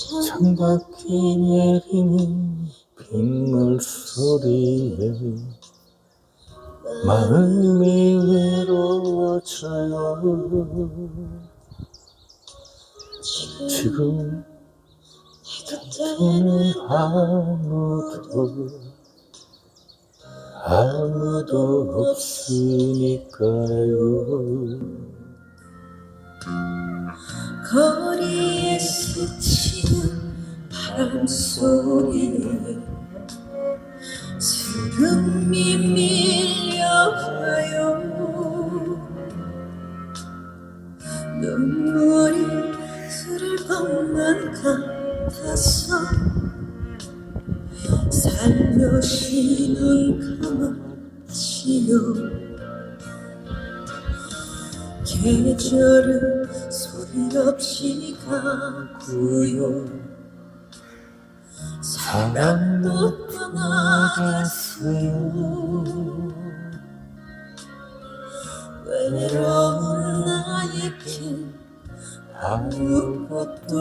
창밖에 내리는 빗물 소리에 마음이 외로워져요. 지금 곁에는 아무도 없으니까요. 거리에 스치는 바람 소리에 슬픔이 밀려와요. 눈물이 흐를 것만 같아서 살며시 눈 감았지요. 계절은 소리 없이 가고요. 사랑도 떠나갔어요. 외로운 나에게 아무것도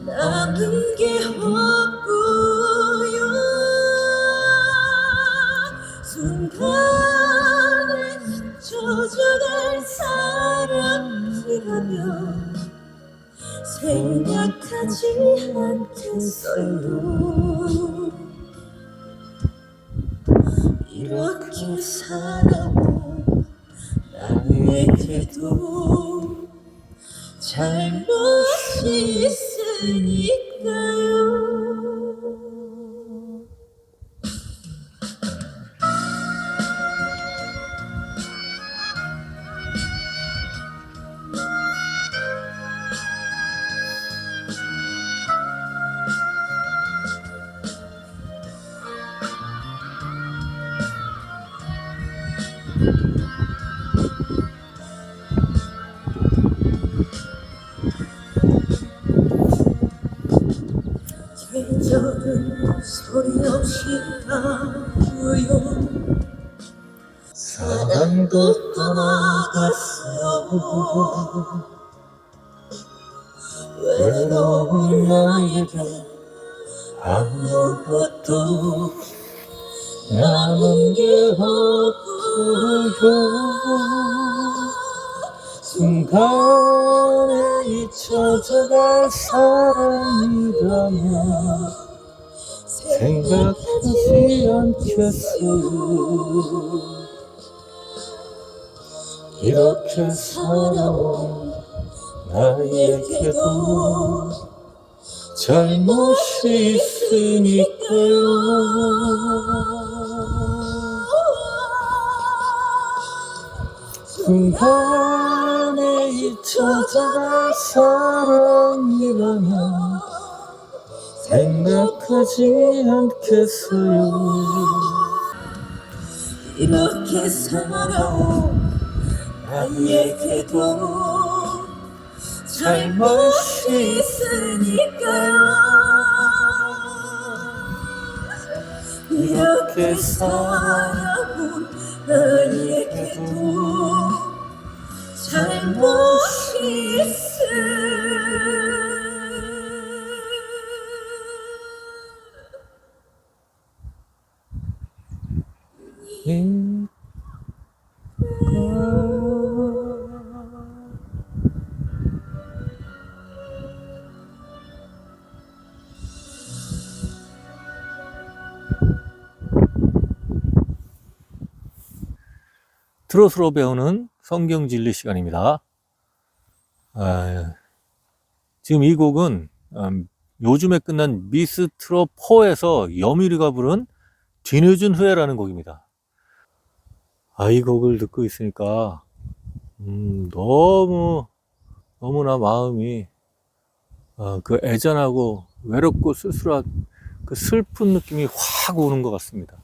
남은 게 없고요. 순간에 젖어갈 사람이라면 생각하지 않겠어요. 이렇게 살아온 나에게도 잘못이 있으니까요. 계절은 소리 없이 가고요. 사랑도 떠나갔어요. 외로운 나에게 아무것도 남은 게 없고요. 순간에 잊혀져갈 사람이라면 생각하지 않겠어요. 이렇게 살아온 나에게도 잘못이 있으니까요. 순간에 잊혀져갈 사랑이라면 생각하지 않겠어요. 이렇게 살아온 나에게도 잘못이 있으니까요. 이렇게 살아온 나에게도 잘못이 있으니까요. 트로트로 배우는 성경 진리 시간입니다. 지금 이 곡은 요즘에 끝난 미스 트롯 4에서 여미리가 부른 뒤늦은 후회라는 곡입니다. 이 곡을 듣고 있으니까 너무나 마음이 그 애잔하고 외롭고 쓸쓸한 그 슬픈 느낌이 확 오는 것 같습니다.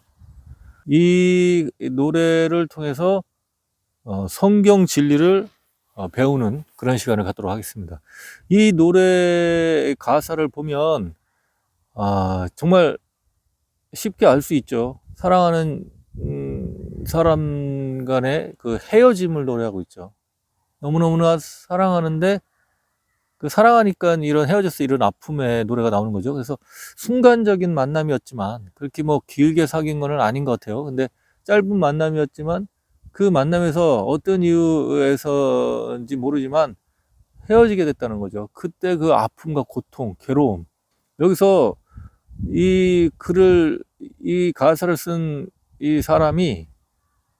이 노래를 통해서 성경 진리를 배우는 그런 시간을 갖도록 하겠습니다. 이 노래 가사를 보면 정말 쉽게 알 수 있죠. 사랑하는 사람 간의 그 헤어짐을 노래하고 있죠. 너무너무나 사랑하는데 그 사랑하니까 이런 헤어졌어 이런 아픔의 노래가 나오는 거죠. 그래서 순간적인 만남이었지만 그렇게 뭐 길게 사귄 거는 아닌 것 같아요. 근데 짧은 만남이었지만 그 만남에서 어떤 이유에서인지 모르지만 헤어지게 됐다는 거죠. 그때 그 아픔과 고통, 괴로움. 여기서 이 글을, 이 가사를 쓴 이 사람이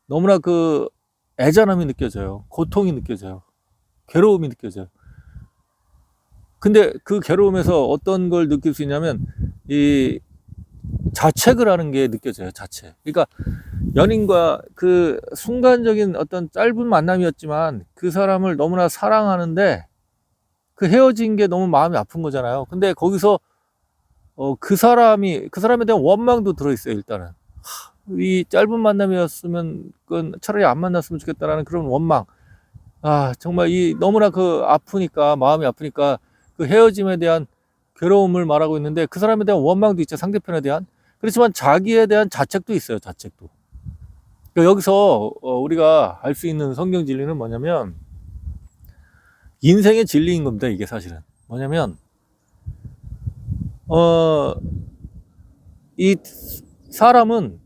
너무나 그 애잔함이 느껴져요. 고통이 느껴져요. 괴로움이 느껴져요. 근데 그 괴로움에서 어떤 걸 느낄 수 있냐면 이 자책을 하는 게 느껴져요. 자책. 그러니까 연인과 그 순간적인 어떤 짧은 만남이었지만 그 사람을 너무나 사랑하는데 그 헤어진 게 너무 마음이 아픈 거잖아요. 근데 거기서 그 사람에 대한 원망도 들어있어요. 일단은 이 짧은 만남이었으면 그건 차라리 안 만났으면 좋겠다라는 그런 원망. 아 정말 이 너무나 그 아프니까 마음이 아프니까 그 헤어짐에 대한 괴로움을 말하고 있는데 그 사람에 대한 원망도 있죠. 상대편에 대한. 그렇지만 자기에 대한 자책도 있어요. 자책도. 그러니까 여기서 우리가 알 수 있는 성경 진리는 뭐냐면 인생의 진리인 겁니다. 이게 사실은 뭐냐면 이 사람은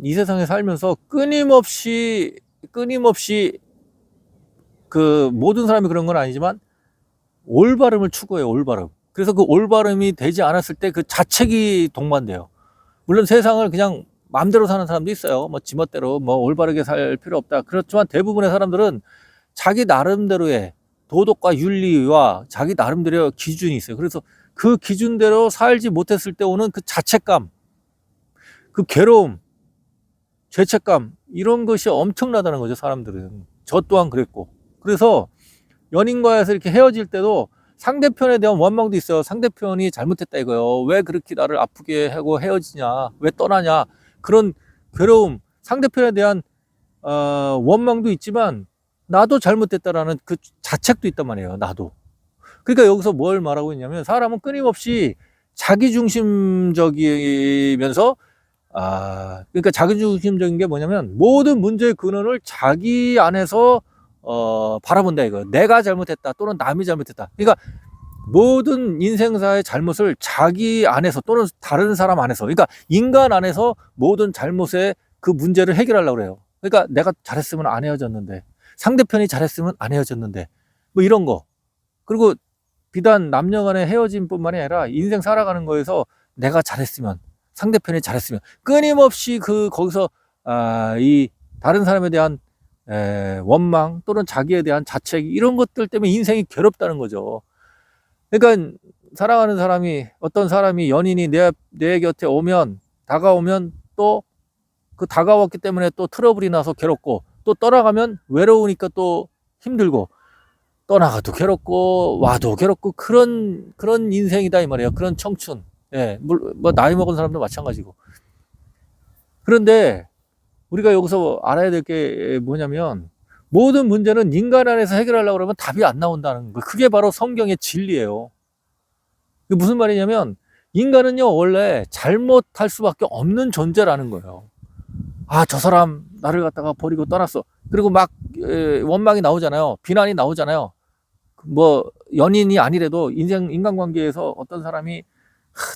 이 세상에 살면서 끊임없이 그 모든 사람이 그런 건 아니지만 올바름을 추구해요. 올바름. 그래서 그 올바름이 되지 않았을 때 그 자책이 동반돼요. 물론 세상을 그냥 마음대로 사는 사람도 있어요. 뭐 지멋대로 뭐 올바르게 살 필요 없다. 그렇지만 대부분의 사람들은 자기 나름대로의 도덕과 윤리와 자기 나름대로의 기준이 있어요. 그래서 그 기준대로 살지 못했을 때 오는 그 자책감, 그 괴로움, 죄책감 이런 것이 엄청나다는 거죠. 사람들은. 저 또한 그랬고. 그래서 연인과에서 이렇게 헤어질 때도 상대편에 대한 원망도 있어요. 상대편이 잘못했다 이거요. 왜 그렇게 나를 아프게 하고 헤어지냐, 왜 떠나냐, 그런 괴로움, 상대편에 대한 원망도 있지만 나도 잘못했다라는 그 자책도 있단 말이에요. 나도. 그러니까 여기서 뭘 말하고 있냐면 사람은 끊임없이 자기중심적이면서 그러니까 자기중심적인 게 뭐냐면 모든 문제의 근원을 자기 안에서 바라본다 이거. 내가 잘못했다 또는 남이 잘못했다. 그러니까 모든 인생사의 잘못을 자기 안에서 또는 다른 사람 안에서, 그러니까 인간 안에서 모든 잘못의 그 문제를 해결하려고 그래요. 그러니까 내가 잘했으면 안 헤어졌는데, 상대편이 잘했으면 안 헤어졌는데, 뭐 이런 거. 그리고 비단 남녀 간의 헤어짐뿐만이 아니라 인생 살아가는 거에서 내가 잘했으면, 상대편이 잘했으면 끊임없이 거기서 이 다른 사람에 대한 원망 또는 자기에 대한 자책 이런 것들 때문에 인생이 괴롭다는 거죠. 그러니까 사랑하는 사람이, 어떤 사람이, 연인이 내 곁에 다가오면 또 그 다가왔기 때문에 또 트러블이 나서 괴롭고, 또 떠나가면 외로우니까 또 힘들고, 떠나가도 괴롭고 와도 괴롭고, 그런 인생이다 이 말이에요. 그런 청춘. 뭐 나이 먹은 사람도 마찬가지고. 그런데 우리가 여기서 알아야 될 게 뭐냐면 모든 문제는 인간 안에서 해결하려고 그러면 답이 안 나온다는 거. 그게 바로 성경의 진리예요. 그게 무슨 말이냐면 인간은요 원래 잘못할 수밖에 없는 존재라는 거예요. 저 사람 나를 갖다가 버리고 떠났어. 그리고 막 원망이 나오잖아요. 비난이 나오잖아요. 뭐 연인이 아니래도 인간관계에서 어떤 사람이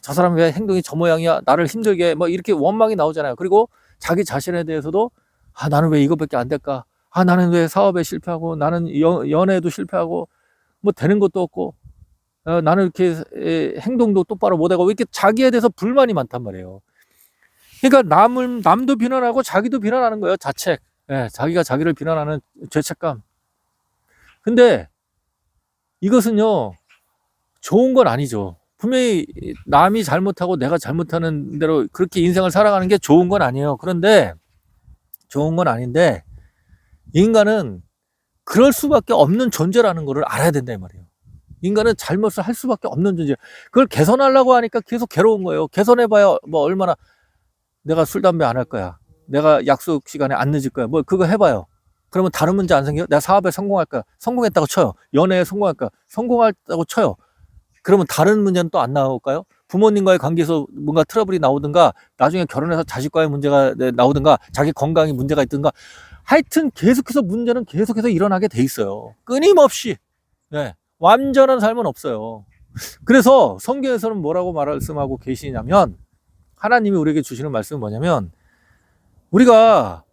저 사람 왜 행동이 저 모양이야, 나를 힘들게, 뭐 이렇게 원망이 나오잖아요. 그리고 자기 자신에 대해서도 나는 왜 이것밖에 안 될까, 나는 왜 사업에 실패하고, 나는 연애도 실패하고, 뭐 되는 것도 없고, 나는 이렇게 행동도 똑바로 못하고, 이렇게 자기에 대해서 불만이 많단 말이에요. 그러니까 남도 비난하고 자기도 비난하는 거예요. 자책. 자기가 자기를 비난하는 죄책감. 근데 이것은요 좋은 건 아니죠. 분명히 남이 잘못하고 내가 잘못하는 대로 그렇게 인생을 살아가는 게 좋은 건 아니에요. 그런데 좋은 건 아닌데 인간은 그럴 수밖에 없는 존재라는 것을 알아야 된다 이 말이에요. 인간은 잘못을 할 수밖에 없는 존재. 그걸 개선하려고 하니까 계속 괴로운 거예요. 개선해봐야 뭐 얼마나, 내가 술 담배 안 할 거야, 내가 약속 시간에 안 늦을 거야, 뭐 그거 해봐요. 그러면 다른 문제 안 생겨요? 내가 사업에 성공할 거야, 성공했다고 쳐요. 연애에 성공할 거야, 성공했다고 쳐요. 그러면 다른 문제는 또 안 나올까요? 부모님과의 관계에서 뭔가 트러블이 나오든가, 나중에 결혼해서 자식과의 문제가 나오든가, 자기 건강에 문제가 있든가, 하여튼 계속해서 문제는 계속해서 일어나게 돼 있어요. 끊임없이. 완전한 삶은 없어요. 그래서 성경에서는 뭐라고 말씀하고 계시냐면, 하나님이 우리에게 주시는 말씀은 뭐냐면, 우리가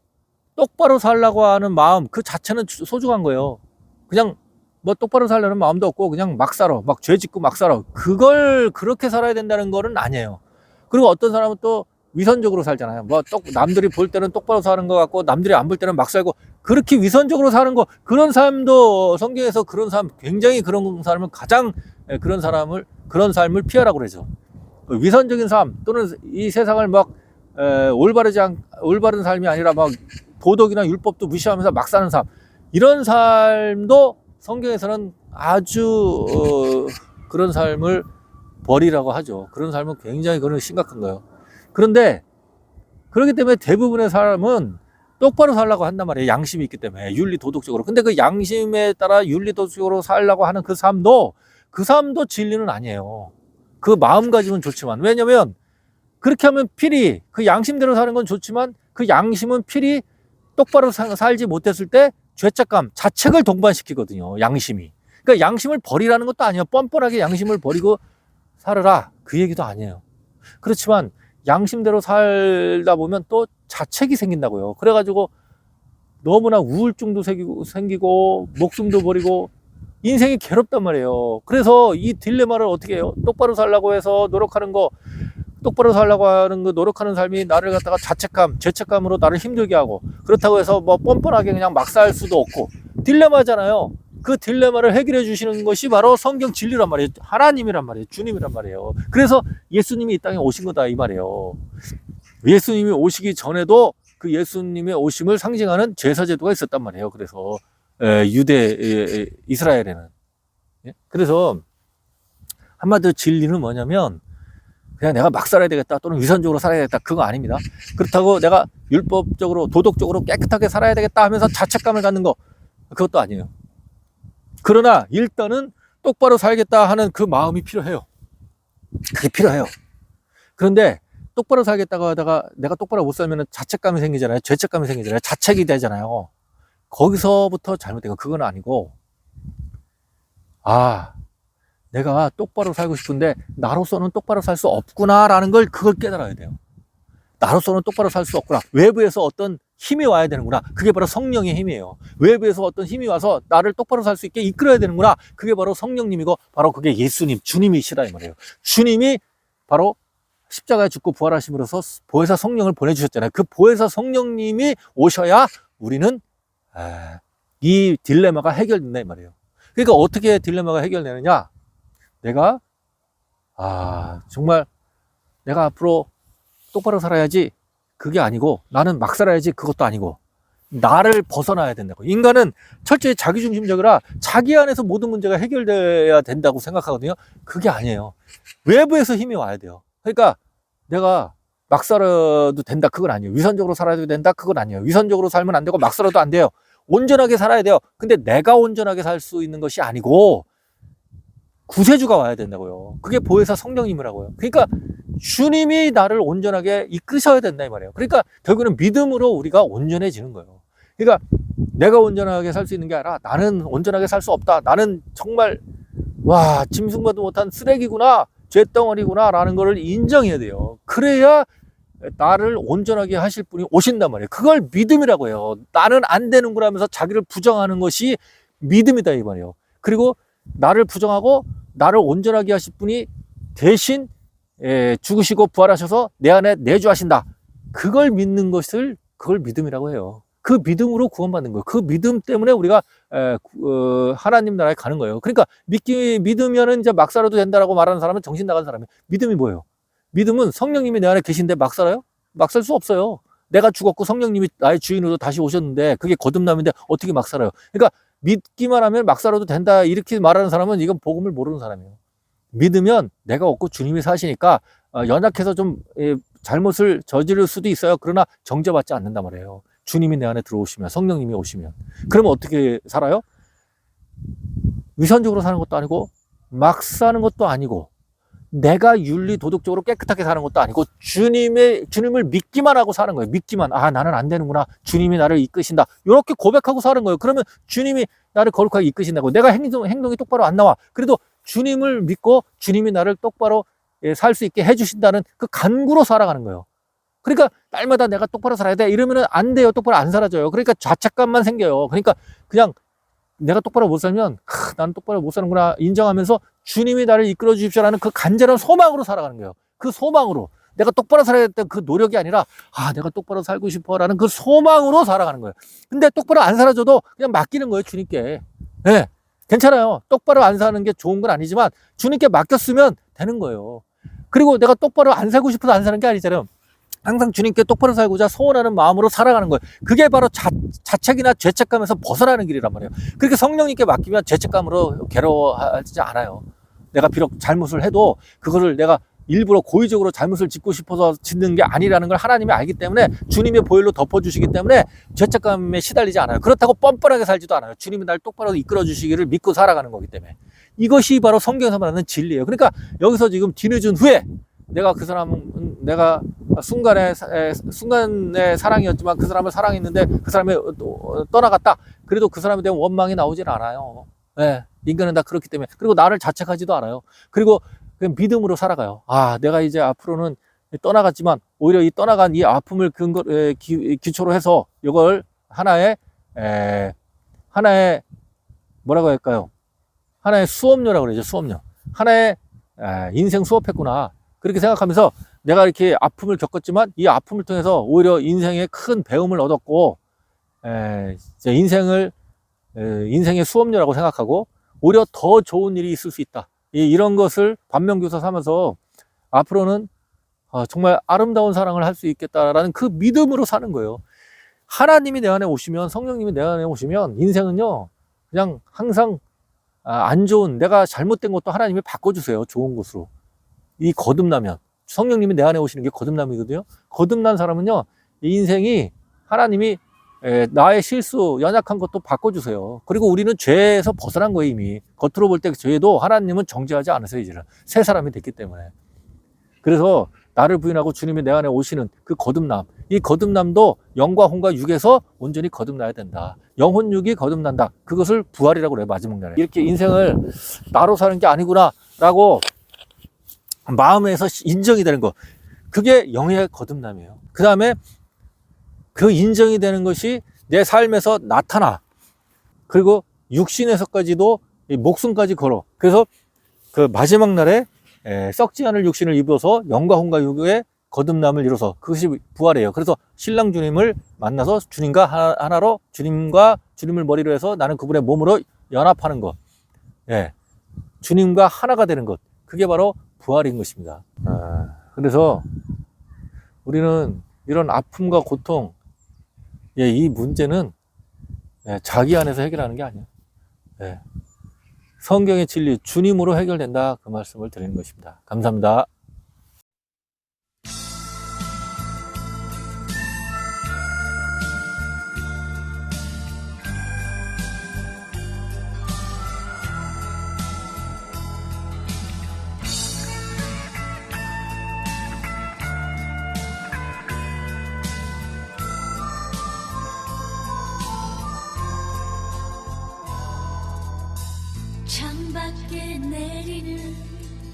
똑바로 살라고 하는 마음 그 자체는 소중한 거예요. 그냥 뭐 똑바로 살려는 마음도 없고 그냥 막 살아, 막 죄 짓고 막 살아, 그걸 그렇게 살아야 된다는 거는 아니에요. 그리고 어떤 사람은 또 위선적으로 살잖아요. 뭐 남들이 볼 때는 똑바로 사는 것 같고 남들이 안 볼 때는 막 살고, 그렇게 위선적으로 사는 거, 그런 삶도 성경에서 그런 삶, 굉장히 그런 사람을 가장 그런 삶을 피하라고 그러죠. 위선적인 삶 또는 이 세상을 막 올바른 삶이 아니라 막 도덕이나 율법도 무시하면서 막 사는 삶, 이런 삶도 성경에서는 아주 그런 삶을 버리라고 하죠. 그런 삶은 굉장히 그런 심각한 거예요. 그런데 그렇기 때문에 대부분의 사람은 똑바로 살라고 한단 말이에요. 양심이 있기 때문에, 윤리 도덕적으로. 근데 그 양심에 따라 윤리 도덕적으로 살라고 하는 그 삶도 진리는 아니에요. 그 마음가짐은 좋지만, 왜냐면 그렇게 하면 필히 그 양심대로 사는 건 좋지만, 그 양심은 필히 똑바로 살지 못했을 때 죄책감, 자책을 동반시키거든요. 양심이. 그러니까 양심을 버리라는 것도 아니에요. 뻔뻔하게 양심을 버리고 살아라, 그 얘기도 아니에요. 그렇지만 양심대로 살다 보면 또 자책이 생긴다고요. 그래가지고 너무나 우울증도 생기고 목숨도 버리고 인생이 괴롭단 말이에요. 그래서 이 딜레마를 어떻게 해요? 똑바로 살라고 해서 똑바로 살라고 하는 그 노력하는 삶이 나를 갖다가 자책감, 죄책감으로 나를 힘들게 하고, 그렇다고 해서 뭐 뻔뻔하게 그냥 막 살 수도 없고, 딜레마잖아요. 그 딜레마를 해결해 주시는 것이 바로 성경 진리란 말이에요. 하나님이란 말이에요. 주님이란 말이에요. 그래서 예수님이 이 땅에 오신 거다, 이 말이에요. 예수님이 오시기 전에도 그 예수님의 오심을 상징하는 제사제도가 있었단 말이에요. 그래서 이스라엘에는. 그래서 한마디로 진리는 뭐냐면, 그냥 내가 막 살아야 되겠다 또는 위선적으로 살아야 되겠다, 그거 아닙니다. 그렇다고 내가 율법적으로 도덕적으로 깨끗하게 살아야 되겠다 하면서 자책감을 갖는 거, 그것도 아니에요. 그러나 일단은 똑바로 살겠다 하는 그 마음이 필요해요. 그게 필요해요. 그런데 똑바로 살겠다고 하다가 내가 똑바로 못 살면 자책감이 생기잖아요. 죄책감이 생기잖아요. 자책이 되잖아요. 거기서부터 잘못된 거, 그건 아니고, 내가 똑바로 살고 싶은데 나로서는 똑바로 살 수 없구나라는 걸, 그걸 깨달아야 돼요. 나로서는 똑바로 살 수 없구나. 외부에서 어떤 힘이 와야 되는구나. 그게 바로 성령의 힘이에요. 외부에서 어떤 힘이 와서 나를 똑바로 살 수 있게 이끌어야 되는구나. 그게 바로 성령님이고, 바로 그게 예수님, 주님이시라 이 말이에요. 주님이 바로 십자가에 죽고 부활하심으로써 보혜사 성령을 보내주셨잖아요. 그 보혜사 성령님이 오셔야 우리는 이 딜레마가 해결된다 이 말이에요. 그러니까 어떻게 딜레마가 해결되느냐? 내가 정말 내가 앞으로 똑바로 살아야지, 그게 아니고, 나는 막 살아야지, 그것도 아니고, 나를 벗어나야 된다고. 인간은 철저히 자기중심적이라 자기 안에서 모든 문제가 해결돼야 된다고 생각하거든요. 그게 아니에요. 외부에서 힘이 와야 돼요. 그러니까 내가 막 살아도 된다, 그건 아니에요. 위선적으로 살아도 된다, 그건 아니에요. 위선적으로 살면 안 되고 막 살아도 안 돼요. 온전하게 살아야 돼요. 근데 내가 온전하게 살 수 있는 것이 아니고 구세주가 와야 된다고요. 그게 보혜사 성령님이라고요. 그러니까 주님이 나를 온전하게 이끄셔야 된다 이 말이에요. 그러니까 결국은 믿음으로 우리가 온전해지는 거예요. 그러니까 내가 온전하게 살 수 있는 게 아니라, 나는 온전하게 살 수 없다, 나는 정말 짐승과도 못한 쓰레기구나, 죄덩어리구나 라는 거를 인정해야 돼요. 그래야 나를 온전하게 하실 분이 오신단 말이에요. 그걸 믿음이라고 해요. 나는 안 되는구나 하면서 자기를 부정하는 것이 믿음이다 이 말이에요. 그리고 나를 부정하고 나를 온전하게 하실 분이 대신 죽으시고 부활하셔서 내 안에 내주하신다, 그걸 믿는 것을, 그걸 믿음이라고 해요. 그 믿음으로 구원받는 거예요. 그 믿음 때문에 우리가 하나님 나라에 가는 거예요. 그러니까 믿으면은 이제 막 살아도 된다라고 말하는 사람은 정신 나간 사람이에요. 믿음이 뭐예요? 믿음은 성령님이 내 안에 계신데 막 살아요? 막 살 수 없어요. 내가 죽었고 성령님이 나의 주인으로 다시 오셨는데 그게 거듭남인데 어떻게 막 살아요? 그러니까 믿기만 하면 막 살아도 된다, 이렇게 말하는 사람은 이건 복음을 모르는 사람이에요. 믿으면 내가 없고 주님이 사시니까 연약해서 좀 잘못을 저지를 수도 있어요. 그러나 정죄받지 않는단 말이에요. 주님이 내 안에 들어오시면, 성령님이 오시면. 그러면 어떻게 살아요? 위선적으로 사는 것도 아니고 막 사는 것도 아니고 내가 윤리 도덕적으로 깨끗하게 사는 것도 아니고 주님을 믿기만 하고 사는 거예요. 믿기만. 아, 나는 안 되는구나. 주님이 나를 이끄신다. 이렇게 고백하고 사는 거예요. 그러면 주님이 나를 거룩하게 이끄신다고. 내가 행동이 똑바로 안 나와. 그래도 주님을 믿고 주님이 나를 똑바로 살 수 있게 해주신다는 그 간구로 살아가는 거예요. 그러니까 날마다 내가 똑바로 살아야 돼 이러면은 안 돼요. 똑바로 안 살아져요. 그러니까 자책감만 생겨요. 그러니까 그냥 내가 똑바로 못 살면 나는 똑바로 못 사는구나 인정하면서 주님이 나를 이끌어 주십시오라는 그 간절한 소망으로 살아가는 거예요. 그 소망으로 내가 똑바로 살아야겠다는 그 노력이 아니라 내가 똑바로 살고 싶어라는 그 소망으로 살아가는 거예요. 근데 똑바로 안 살아줘도 그냥 맡기는 거예요. 주님께. 네, 괜찮아요. 똑바로 안 사는 게 좋은 건 아니지만 주님께 맡겼으면 되는 거예요. 그리고 내가 똑바로 안 살고 싶어서 안 사는 게 아니잖아요. 항상 주님께 똑바로 살고자 소원하는 마음으로 살아가는 거예요. 그게 바로 자책이나 죄책감에서 벗어나는 길이란 말이에요. 그렇게 성령님께 맡기면 죄책감으로 괴로워하지 않아요. 내가 비록 잘못을 해도 그거를 내가 일부러 고의적으로 잘못을 짓고 싶어서 짓는 게 아니라는 걸 하나님이 알기 때문에 주님의 보혈로 덮어주시기 때문에 죄책감에 시달리지 않아요. 그렇다고 뻔뻔하게 살지도 않아요. 주님이 날 똑바로 이끌어 주시기를 믿고 살아가는 거기 때문에. 이것이 바로 성경에서 말하는 진리예요. 그러니까 여기서 지금 뒤늦은 후에 내가 그 사람은 내가 순간의 사랑이었지만 그 사람을 사랑했는데 그 사람이 떠나갔다. 그래도 그 사람에 대한 원망이 나오진 않아요. 네, 인간은 다 그렇기 때문에. 그리고 나를 자책하지도 않아요. 그리고 그냥 믿음으로 살아가요. 내가 이제 앞으로는 떠나갔지만 오히려 이 떠나간 이 아픔을 기초로 해서 이걸 하나의 뭐라고 할까요? 하나의 수업료라고 그러죠. 수업료. 하나의 인생 수업했구나. 그렇게 생각하면서 내가 이렇게 아픔을 겪었지만 이 아픔을 통해서 오히려 인생에 큰 배움을 얻었고 인생의 수업료라고 생각하고 오히려 더 좋은 일이 있을 수 있다. 이런 것을 반면교사 삼아서 앞으로는 정말 아름다운 사랑을 할 수 있겠다라는 그 믿음으로 사는 거예요. 하나님이 내 안에 오시면, 성령님이 내 안에 오시면 인생은요 그냥 항상 안 좋은, 내가 잘못된 것도 하나님이 바꿔주세요. 좋은 것으로. 이 거듭나면 성령님이 내 안에 오시는 게 거듭남이거든요. 거듭난 사람은요 이 인생이 하나님이 나의 실수, 연약한 것도 바꿔주세요. 그리고 우리는 죄에서 벗어난 거예요. 이미 겉으로 볼 때 죄도 하나님은 정죄하지 않으세요. 이제는 새 사람이 됐기 때문에. 그래서 나를 부인하고 주님이 내 안에 오시는 그 거듭남, 이 거듭남도 영과 혼과 육에서 온전히 거듭나야 된다. 영혼 육이 거듭난다. 그것을 부활이라고 그래요. 마지막 날에. 이렇게 인생을 나로 사는 게 아니구나 라고 마음에서 인정이 되는 거, 그게 영의 거듭남이에요. 그 다음에 그 인정이 되는 것이 내 삶에서 나타나. 그리고 육신에서까지도 목숨까지 걸어. 그래서 그 마지막 날에 썩지 않을 육신을 입어서 영과 혼과 육의 거듭남을 이뤄서 그것이 부활이에요. 그래서 신랑 주님을 만나서 주님과 하나로, 주님과 주님을 머리로 해서 나는 그분의 몸으로 연합하는 것. 주님과 하나가 되는 것. 그게 바로 부활인 것입니다. 그래서 우리는 이런 아픔과 고통, 이 문제는 자기 안에서 해결하는 게 아니에요. 성경의 진리, 주님으로 해결된다. 그 말씀을 드리는 것입니다. 감사합니다. 창밖에 내리는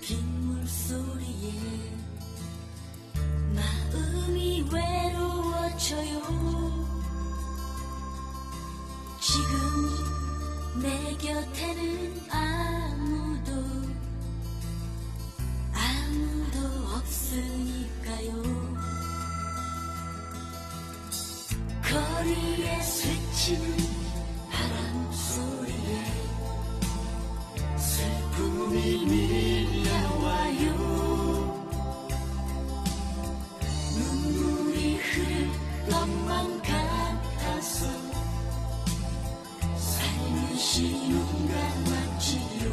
빗물 소리에 마음이 외로워져요. 지금 내 곁에는 아무도 없으니까요. 거리에 스치는 바람 소리에 슬픔이 밀려와요. 눈물이 흐를 것만 같아서 살며시 눈 감았지요.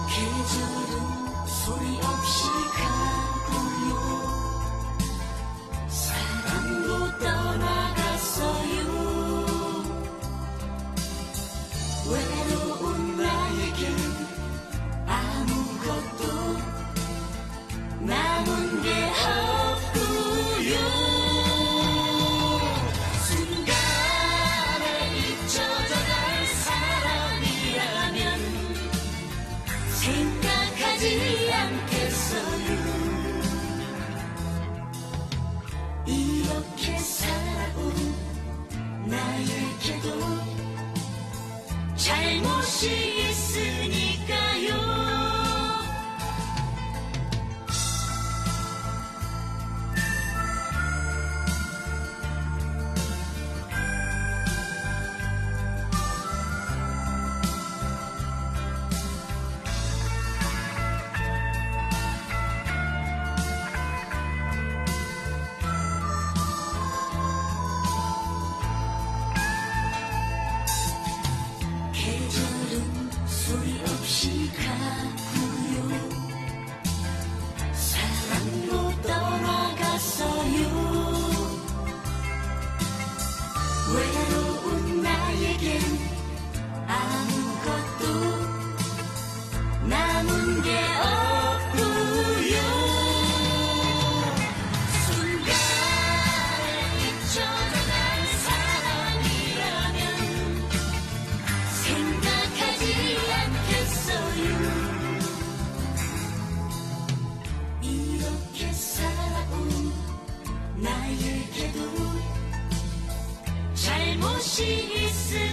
계절은 소리 없이 가고요. 사랑도 떠나 잘못이 있으니까요. 계절은 소리 없이 가고요. 사랑도 떠나갔어요. 외로운 나에겐 아무것도 남은 게 없고요. 순간을 잊혀져간 사랑이라면 생각하지 않겠어요. 이렇게 살아온 나에게도 잘못이 있을